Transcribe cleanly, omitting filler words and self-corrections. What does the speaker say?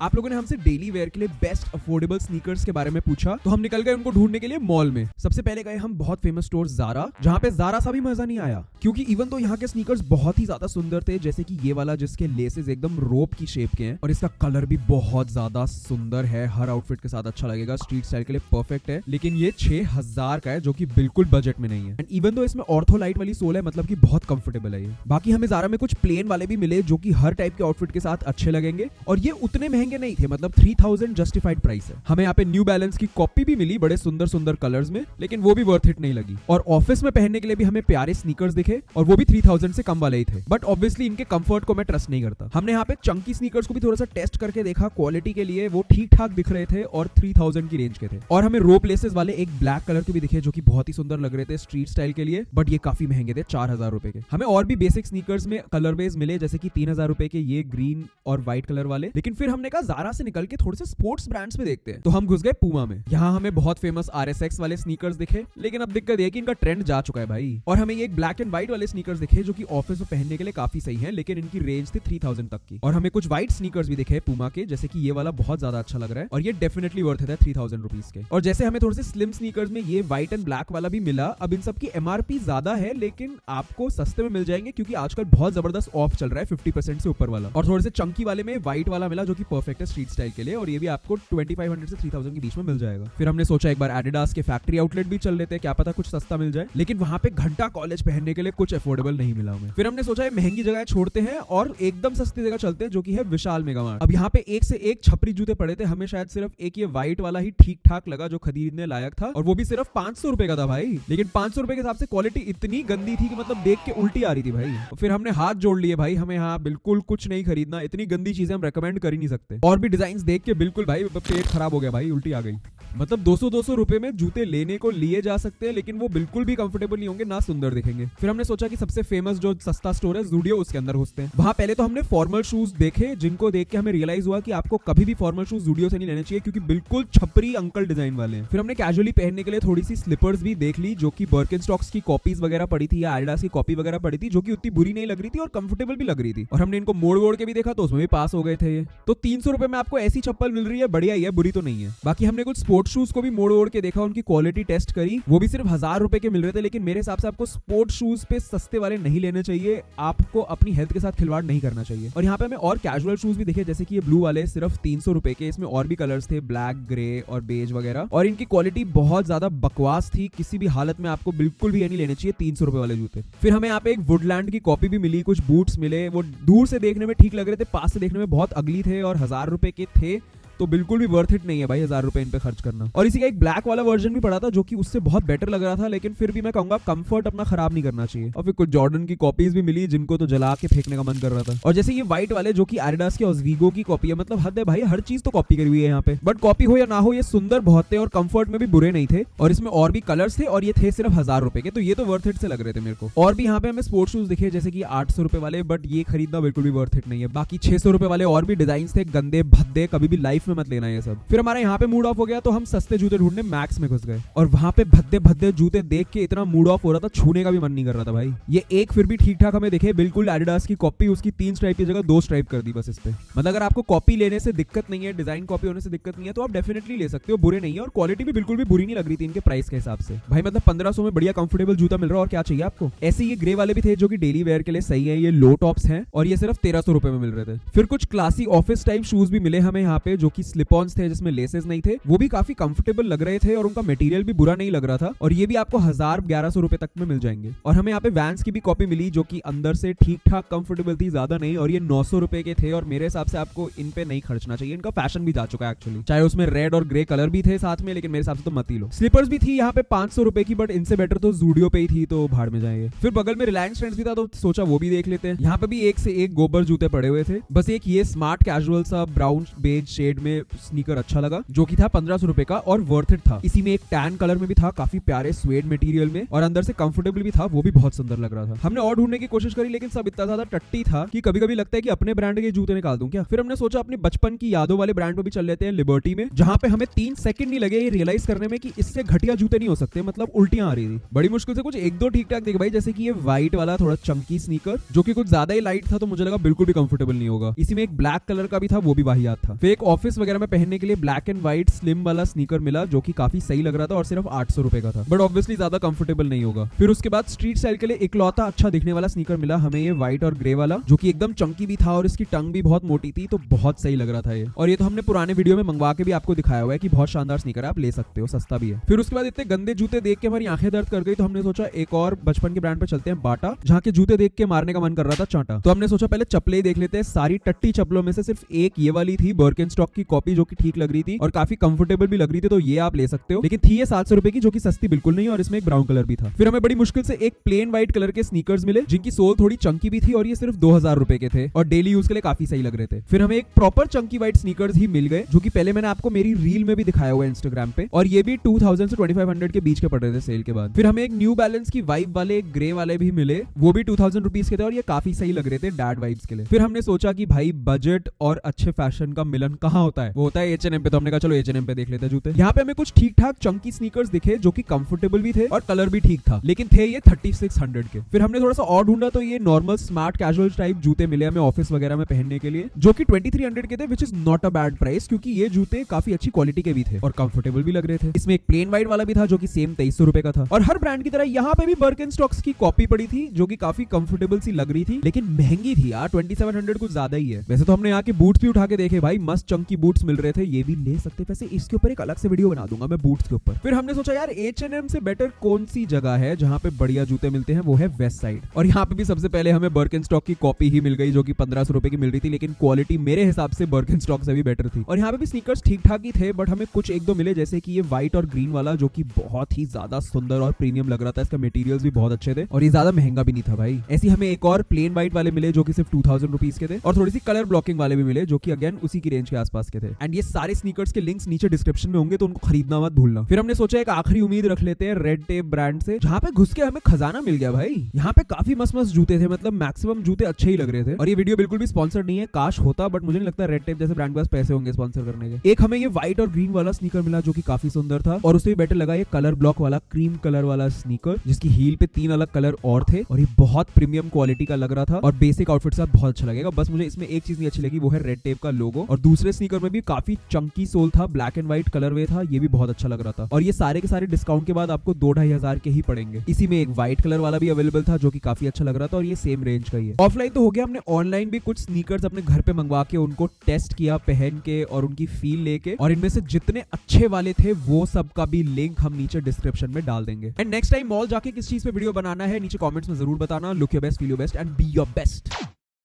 आप लोगों ने हमसे डेली वेयर के लिए बेस्ट अफोर्डेबल स्नीकर्स के बारे में पूछा, तो हम निकल गए उनको ढूंढने के लिए मॉल में। सबसे पहले गए हम बहुत फेमस स्टोर ज़ारा, जहाँ पे ज़ारा सा भी मजा नहीं आया, क्योंकि इवन तो यहाँ के स्नीकर्स बहुत ही ज्यादा सुंदर थे, जैसे कि ये वाला जिसके लेसेस एकदम रोप की शेप के हैं और इसका कलर भी बहुत ज्यादा सुंदर है, हर आउटफिट के साथ अच्छा लगेगा, स्ट्रीट स्टाइल के लिए परफेक्ट है। लेकिन ये 6000 का है, जो कि बिल्कुल बजट में नहीं है। एंड इवन तो इसमें ऑर्थोलाइट वाली सोल है, मतलब कि बहुत कंफर्टेबल है ये। बाकी हमें ज़ारा में कुछ प्लेन वाले भी मिले, जो कि हर टाइप के आउटफिट के साथ अच्छे लगेंगे, और ये उतने महंगे नहीं थे, मतलब 3000 जस्टिफाइड प्राइस है। हमें यहाँ पे न्यू बैलेंस की कॉपी भी मिली बड़े सुंदर सुंदर कलर्स में, लेकिन वो भी वर्थ इट नहीं लगी। और ऑफिस में पहनने के लिए भी हमें प्यारे स्नीकर्स दिखे, और वो भी 3000 से कम वाले ही थे। बट ऑब्वियसली इनके कंफर्ट को मैं ट्रस्ट नहीं करता। हमने यहाँ पे चंकी स्नीकर्स को भी थोड़ा सा टेस्ट करके देखा, क्वालिटी के लिए वो ठीक ठाक दिख रहे थे और 3000 की रेंज के थे। और हमें रोप लेसेस वाले एक ब्लैक कलर के भी दिखे, जो कि बहुत ही सुंदर लग रहे थे स्ट्रीट स्टाइल के लिए, बट ये काफी महंगे थे, 4000 रुपए के। हमें और भी बेसिक स्नीकर्स में कलरवेज मिले, जैसे कि 3000 रुपए के ये ग्रीन और व्हाइट कलर वाले। लेकिन फिर हमने कहा ज़ारा से निकल के थोड़े से स्पोर्ट्स ब्रांड्स में देखते हैं, तो हम घुस गए पूमा में। यहाँ हमें बहुत फेमस RSX वाले स्नीकर्स दिखे, लेकिन अब दिक्कत ये कि इनका ट्रेंड जा चुका है भाई। और हमें ये एक ब्लैक एंड व्हाइट वाले स्नीकर्स दिखे, जो कि ऑफिस में पहनने के लिए काफी सही है, लेकिन इनकी रेंज थी 3000 तक की। और हमें कुछ व्हाइट स्नीकर्स भी दिखे पूमा के, जैसे कि ये वाला बहुत ज्यादा अच्छा लग रहा है, और ये डेफिनेटली वर्थ है 3000 रुपीज के। और जैसे हमें थोड़े से स्लिम स्नीकर्स में ये व्हाइट एंड ब्लैक वाला भी मिला। अब इन सब की MRP ज्यादा है, लेकिन आपको सस्ते में मिल जाएंगे, क्योंकि आजकल बहुत जबरदस्त ऑफ चल रहा है 50% से ऊपर वाला। और थोड़े से चंकी वाले में व्हाइट वाला मिला, जो कि परफेक्ट है स्ट्रीट स्टाइल के लिए, और ये भी आपको 2500 से 3000 के बीच में मिल जाएगा। फिर हमने सोचा एक बार एडिडास के फैक्ट्री आउटलेट भी चल लेते हैं, क्या पता कुछ सस्ता मिल जाए, लेकिन वहां पे घंटा कॉलेज पहनने के लिए कुछ अफोर्डेबल नहीं मिला हमें। फिर हमने सोचा महंगी जगह छोड़ते हैं और एकदम सस्ती जगह चलते हैं, जो कि है विशाल मेगामार्ट। अब यहाँ पे एक से एक छपरी जूते पड़े थे, हमें शायद सिर्फ एक ये व्हाइट वाला ही ठीक ठाक लगा जो खरीदने लायक था, और वो भी सिर्फ 500 रुपए का था भाई। लेकिन 500 रुपए के हिसाब से क्वालिटी इतनी गंदी थी कि मतलब देख के उल्टी आ रही थी भाई। फिर हमने हाथ जोड़ लिए भाई, हमें यहाँ बिल्कुल कुछ नहीं खरीदना, इतनी गंदी चीजें हम रेकमेंड कर ही नहीं सकते। और भी डिजाइन देख के बिल्कुल भाई पेट खराब हो गया भाई, उल्टी आ गई। मतलब 200-200 रुपए में जूते लेने को लिए जा सकते हैं, लेकिन वो बिल्कुल भी कंफर्टेबल नहीं होंगे, ना सुंदर दिखेंगे। फिर हमने सोचा कि सबसे फेमस जो सस्ता स्टोर है ज़ूडियो, उसके अंदर घुसते हैं। वहां पहले तो हमने फॉर्मल शूज देखे, जिनको देख के हमें रियलाइज हुआ कि आपको कभी भी फॉर्मल शूज ज़ूडियो से नहीं लेने चाहिए, क्योंकि बिल्कुल छपरी अंकल डिजाइन वाले हैं। फिर हमने कैजुअली पहनने के लिए थोड़ी सी स्लीपर्स भी देख ली, जो कि बर्केनस्टॉक्स की कॉपीज वगैरह पड़ी थी या एडिडास की कॉपी वगैरह पड़ी थी, जो कि उतनी बुरी नहीं लग रही थी और कंफर्टेबल भी लग रही थी। और हमने इनको मोड़ वोड़ के भी देखा, तो उसमें भी पास हो गए थे ये। तो 300 रुपए में आपको ऐसी चप्पल मिल रही है, बढ़िया ही है, बुरी तो नहीं है। बाकी हमने कुछ स्पोर्ट्स शूज को भी मोड़ के देखा, उनकी क्वालिटी टेस्ट करी, वो भी सिर्फ 1000 रुपए के मिल रहे थे। लेकिन मेरे हिसाब से आपको स्पोर्ट्स शूज पे सस्ते वाले नहीं लेने चाहिए, आपको अपनी हेल्थ के साथ खिलवाड़ नहीं करना चाहिए। और यहाँ पे हमें और कैजुअल शूज भी दिखे, जैसे कि ये ब्लू वाले सिर्फ 300 रुपए के, इसमें और भी कलर्स थे, ब्लैक, ग्रे और बेज वगैरह, और इनकी क्वालिटी बहुत ज्यादा बकवास थी, किसी भी हालत में आपको बिल्कुल भी नहीं लेने चाहिए 300 रुपए वाले जूते। फिर हमें यहाँ पे एक वुडलैंड की कॉपी भी मिली, कुछ बूट्स मिले, वो दूर से देखने में ठीक लग रहे थे, पास से देखने में बहुत अगली थे, और 1000 रुपए के थे, तो बिल्कुल भी वर्थ इट नहीं है भाई 1000 रुपए इन पे खर्च करना। और इसी का एक ब्लैक वाला वर्जन भी पड़ा था, जो कि उससे बहुत बेटर लग रहा था, लेकिन फिर भी मैं कहूंगा कंफर्ट अपना खराब नहीं करना चाहिए। और फिर कुछ जॉर्डन की कॉपीज भी मिली, जिनको तो जला के फेंकने का मन कर रहा था। और जैसे ये व्हाइट वाले, जो कि एडिडास के ओस्वीगो की कॉपी है, मतलब हद है भाई, हर चीज तो कॉपी करी हुई है यहाँ पे। बट कॉपी हो या ना हो, ये सुंदर बहुत थे और कंफर्ट में भी बुरे नहीं थे, और इसमें और भी कलर्स थे, और ये थे सिर्फ 1000 रुपए के, तो ये तो वर्थ इट से लग रहे थे मेरे को। और भी यहाँ पे हमें स्पोर्ट्स शूज दिखे, जैसे कि 800 रुपए वाले, बट ये खरीदना बिल्कुल भी वर्थ इट नहीं है। बाकी 600 रुपए वाले और भी डिजाइन थे, गंदे भद्दे, कभी भी लाइफ में मत लेना ये सब। फिर हमारा यहाँ पे मूड ऑफ हो गया, तो हम सस्ते जूते ढूंढने मैक्स में घुस गए, और वहां पे भद्दे भद्दे जूते देख के इतना मूड ऑफ हो रहा था, छूने का भी मन नहीं कर रहा था भाई। ये एक फिर भी ठीक ठाक हमें दिखे, बिल्कुल एडिडास की कॉपी, उसकी 3 स्ट्राइप की जगह 2 स्ट्राइप कर दी बस इस पे। मतलब अगर आपको कॉपी लेने से दिक्कत नहीं है, डिजाइन कॉपी होने से दिक्कत नहीं है, तो आप डेफिनेटली ले सकते हो, बुरे नहीं है। और क्वालिटी भी बिल्कुल भी बुरी नहीं लग रही थी इनके प्राइस के हिसाब से भाई। मतलब 1500 में बढ़िया कंफर्टेबल जूता मिल रहा है, और क्या चाहिए आपको। ऐसे ये ग्रे वाले भी थे, जो कि डेली वेयर के लिए सही है, ये लो टॉप्स हैं, और ये सिर्फ 1300 रुपए में मिल रहे थे। फिर कुछ क्लासी ऑफिस टाइप शूज भी मिले हमें यहाँ पे, जो कि स्लिप ऑन्स थे, जिसमें लेसेस नहीं थे, वो भी काफी कंफर्टेबल लग रहे थे, और उनका मटेरियल भी बुरा नहीं लग रहा था, और ये भी आपको 1000-1100 रुपए तक में मिल जाएंगे। और हमें यहाँ पे वैंस की भी कॉपी मिली, जो कि अंदर से ठीक ठाक कंफर्टेबल थी, ज्यादा नहीं, और ये 900 रुपए के थे, और मेरे हिसाब से आपको इन पे नहीं खर्चना चाहिए, इनका फैशन भी जा चुका है एक्चुअली। चाहे उसमें रेड और ग्रे कलर भी थे साथ में, लेकिन मेरे हिसाब से तो मत ही लो। स्लीपर्स भी थी यहाँ पे 500 रुपए की, बट इनसे बेटर तो ज़ूडियो पे ही थी, तो भाड़ में जाएंगे। फिर बगल में रिलायंस ट्रेंड्स भी था, तो सोचा वो भी देख लेते हैं। यहाँ पे भी एक से एक गोबर जूते पड़े हुए थे, बस एक ये स्मार्ट कैजुअल सा ब्राउन बेज शेड में स्नीकर अच्छा लगा, जो कि था 1500 रुपए का और वर्थ इट था। इसी में एक टैन कलर में भी था, काफी प्यारे स्वेड मटेरियल में, और अंदर से कंफर्टेबल भी था, वो भी बहुत सुंदर लग रहा था। हमने और ढूंढने की कोशिश करी, लेकिन सब इतना ज्यादा टट्टी था कि कभी कभी लगता है कि अपने ब्रांड के जूते निकाल दूं क्या। फिर हमने सोचा अपने बचपन की यादों वाले ब्रांड पे भी चल लेते हैं, लिबर्टी में, जहां पे हमें 3 सेकंड नहीं लगे ये रियलाइज करने में कि इससे घटिया जूते नहीं हो सकते, मतलब उल्टियां आ रही थी। बड़ी मुश्किल से कुछ एक दो ठीक ठाक देखे भाई, जैसे कि ये व्हाइट वाला थोड़ा चंकी स्नीकर, जो कि कुछ ज्यादा ही लाइट था, तो मुझे लगा बिल्कुल भी कंफर्टेबल नहीं होगा। इसी में एक ब्लैक कलर का भी था, वो भी वाहियात था। फिर एक ऑफिस वगैरह में पहनने के लिए ब्लैक एंड व्हाइट स्लिम वाला स्नीकर मिला, जो कि काफी सही लग रहा था और सिर्फ 800 रुपए का था, बट ऑब्वियसली ज्यादा कंफर्टेबल नहीं होगा। फिर उसके बाद स्ट्रीट स्टाइल के लिए इकलौता अच्छा दिखने वाला स्नीकर मिला हमें, ये व्हाइट और ग्रे वाला, जो कि एकदम चंकी भी था और इसकी टंग भी बहुत मोटी थी, तो बहुत सही लग रहा था ये। और ये तो हमने पुराने वीडियो में मंगवा के भी आपको दिखाया हुआ है कि बहुत शानदार स्नीकर है, आप ले सकते हो, सस्ता भी है। फिर उसके बाद इतने गंदे जूते देख के हमारी आंखें दर्द कर गई, तो हमने सोचा एक और बचपन के ब्रांड पे चलते हैं, बाटा, जहाँ के जूते देख के मारने का मन कर रहा था चांटा। तो हमने सोचा पहले चप्पलें ही देख लेते हैं। सारी टट्टी चप्पलों में से सिर्फ एक ये वाली थी, बर्केनस्टॉक की कॉपी, जो कि ठीक लग रही थी और काफी कंफर्टेबल भी लग रही थी, तो ये आप ले सकते हो। लेकिन थी ये 700 रुपए की, जो कि सस्ती बिल्कुल नहीं, और इसमें एक ब्राउन कलर भी था। फिर हमें बड़ी मुश्किल से एक प्लेन व्हाइट कलर के स्नीकर्स मिले, जिनकी सोल थोड़ी चंकी भी थी, और ये सिर्फ 2000 रुपए के थे और डेली यूज के लिए काफी सही लग रहे थे। फिर हमें एक प्रॉपर चंकी व्हाइट स्नीकर्स ही मिल गए, जो कि पहले मैंने आपको मेरी रील में भी दिखाया हुआ है इंस्टाग्राम पे, और ये भी 2000 से 2500 के बीच के पड़ रहे थे सेल के बाद। फिर हमें एक न्यू बैलेंस की वाइब वाले ग्रे वाले भी मिले, वो भी 2000 रुपीज के थे और ये काफी सही लग रहे थे डैड वाइब्स के लिए। फिर हमने सोचा कि भाई बजट और अच्छे फैशन का मिलन कहाँ होता है, वो होता है H&M पे, तो हमने कहा चलो H&M पे देख लेते हैं जूते। यहाँ पे हमें कुछ ठीक ठाक चंकी स्नीकर्स दिखे, जो कि कंफर्टेबल भी थे और कलर भी ठीक था, लेकिन थे ये 3600 के। फिर हमने थोड़ा सा और ढूंढा, तो ये नॉर्मल स्मार्ट कैजुअल टाइप जूते मिले हमें ऑफिस वगैरह में पहनने के लिए, जो कि 2300 के थे, which is not a bad price, क्योंकि ये जूते काफी अच्छी क्वालिटी के भी थे और कंफर्टेबल भी लग रहे थे। इसमें एक प्लेन व्हाइट वाला भी था, जो कि सेम 2300 रुपए का था। और हर ब्रांड की तरह यहाँ पे भी बर्केनस्टॉक्स की कॉपी पड़ी थी, जो कि काफी कंफर्टेबल सी लग रही थी, लेकिन महंगी थी यार, 2700 कुछ ज्यादा ही है। वैसे तो हमने यहाँ के बूट्स भी उठा के देखे भाई, मस्त चंकी बूट्स मिल रहे थे, ये भी ले सकते। वैसे इसके ऊपर एक अलग से वीडियो बना दूंगा मैं बूट्स के ऊपर। फिर हमने सोचा यार H&M से बेटर कौन सी जगह है जहाँ पे बढ़िया जूते मिलते हैं, वो है वेस्ट साइड। और यहाँ पे भी सबसे पहले हमें बर्केनस्टॉक की कॉपी ही मिल गई, जो कि 1500 रुपए की मिल रही थी, लेकिन क्वालिटी मेरे हिसाब से बर्केनस्टॉक से भी बेटर थी। और यहाँ पे भी स्नीकर्स ठीक ठाक ही थे, बट हमें कुछ एक दो मिले, जैसे कि ये व्हाइट और ग्रीन वाला, जो कि बहुत ही ज्यादा सुंदर और प्रीमियम लग रहा था, इसका मटेरियल्स भी बहुत अच्छे थे और ये ज्यादा महंगा भी नहीं था भाई। ऐसे हमें एक और प्लेन व्हाइट वाले मिले, जो कि सिर्फ 2000 रुपीज के थे, और थोड़ी सी कलर ब्लॉकिंग वाले भी मिले, जो कि अगेन उसी की रेंज के आसपास के थे। एंड ये सारे स्नीकर्स के लिंक्स नीचे डिस्क्रिप्शन में होंगे, तो उनको खरीदना मत भूलना। फिर हमने सोचा एक आखिरी उम्मीद रख लेते हैं रेड टेप ब्रांड से, जहाँ पे घुस के हमें खजाना मिल गया भाई। यहाँ पे काफी मस्त मस्त जूते थे, मतलब मैक्सिमम जूते अच्छे ही लग रहे थे। और ये वीडियो बिल्कुल भी स्पॉन्सर नहीं है, काश होता, बट मुझे नहीं लगता रेड टेप जैसे ब्रांड के पास पैसे होंगे स्पॉन्सर करने के। एक हमें ये व्हाइट और ग्रीन वाला स्नीकर मिला, जो कि काफी सुंदर था, और उससे भी बेटर लगा ये कलर ब्लॉक वाला क्रीम कलर वाला स्नीकर, जिसकी हील पे 3 अलग कलर और थे, और ये बहुत प्रीमियम क्वालिटी का लग रहा था और बेसिक आउटफिट से बहुत अच्छा लगेगा। बस मुझे इसमें एक चीज नहीं अच्छी लगी, वो है रेड टेप का लोगो। और दूसरे स्नीकर में भी काफी चंकी सोल था, ब्लैक एंड व्हाइट कलर वे था, ये भी बहुत अच्छा लग रहा था। और ये सारे के सारे डिस्काउंट के बाद आपको 2-2.5 हजार के ही पड़ेंगे। इसी में एक व्हाइट कलर वाला भी अवेलेबल था, जो कि काफी अच्छा लग रहा था, और ये सेम रेंज का ही है। ऑफलाइन तो हो गया, हमने ऑनलाइन भी कुछ स्नीकर्स अपने घर पे मंगवा के उनको टेस्ट किया पहन के और उनकी फील लेके, और इनमें से जितने अच्छे वाले थे वो सब का भी लिंक हम नीचे डिस्क्रिप्शन में डाल देंगे। एंड नेक्स्ट टाइम मॉल जाके किस चीज पे वीडियो बनाना है नीचे कमेंट्स में जरूर बताना। Look your best, feel your best and be your best.